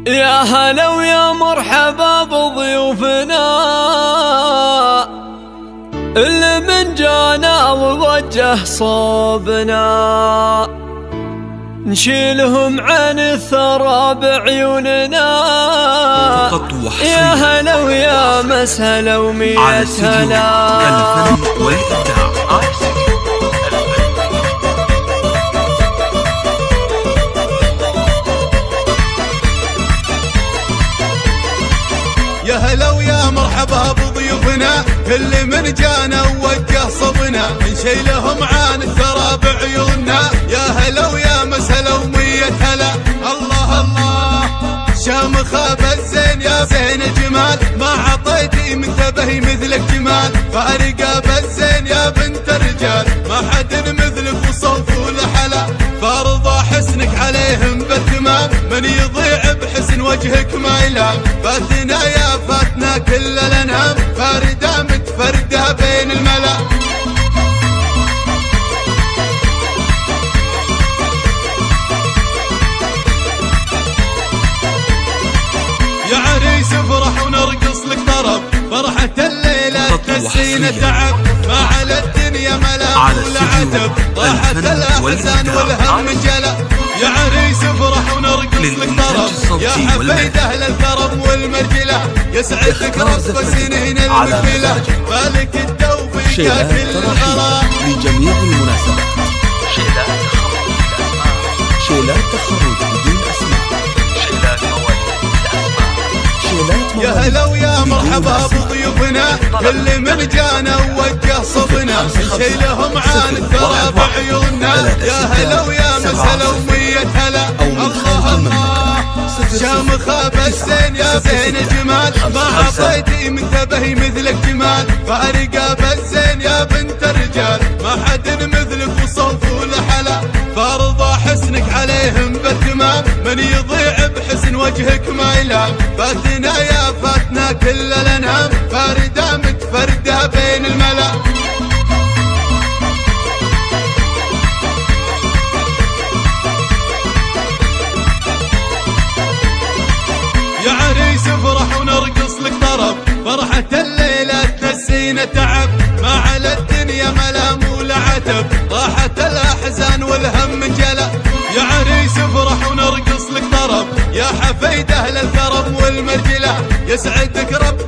يا هلا ويا مرحبا بضيوفنا اللي من جانا ووجه صوبنا، نشيلهم عن الثرى بعيوننا. يا هلا ويا مسهلا ومية هلا. يا هلا ويا مرحبا بضيوفنا اللي من جانا ووجه صبنا، نشيلهم عن الثرى بعيوننا. يا هلا ويا مسهلا ومية هلا. الله الله شامخة بالزين يا زين جمال، ما عطيتي منتبه مثلك جمال. فارقة بالزين يا بنت الرجال، ما حد مثلك وصوف ولحلا. فارضى حسنك عليهم بالتمام، من يضيع بحسن وجهك ما يلام. فاتنا يا فاتنا كل الانهام، فاردة متفردة بين الملا. يا عريس افرح ونرقص لك طرب، فرحة الليلة تنسينا تعب. ما على الدنيا ملام ولا عتب، راحت الاحزان والهم جلا. يا عريس افرح ونرقص لك طرب، يا حفيد اهل الكرم والمرجله. يسعدك رب سنين المقبله، مالك التوفيق كل الغرام. لجميع المناسبات شيلات تخرج بدون اسماء، شيلات مواليد باسماء. يا هلا ويا مرحبا بضيوفنا اللي من جانا ووجه صبنا، نشيلهم عن الثرى بعيوننا. يا هلا ويا مسهلا ومية هلا. الله الله شامخة بالزين يا زين جمال، ما عطيتي منتبه مثلك جمال. فارقة بالزين يا بنت الرجال، ما حد مثلك وصوف ولحلا. فارضى حسنك عليهم بالتمام، من يضيع بحسن وجهك ما يلام. فاتنا يا فاتنا كل الانهام، فاردة متفردة بين الملا. يا عريس افرح ونرقص لك طرب، فرحة الليلة تنسينا تعب. ما على الدنيا ملام ولا عتب، راحت الاحزان والهم جلا. يا عريس افرح ونرقص لك طرب، يا حفيد اهل الكرم والمرجله. يسعدك رب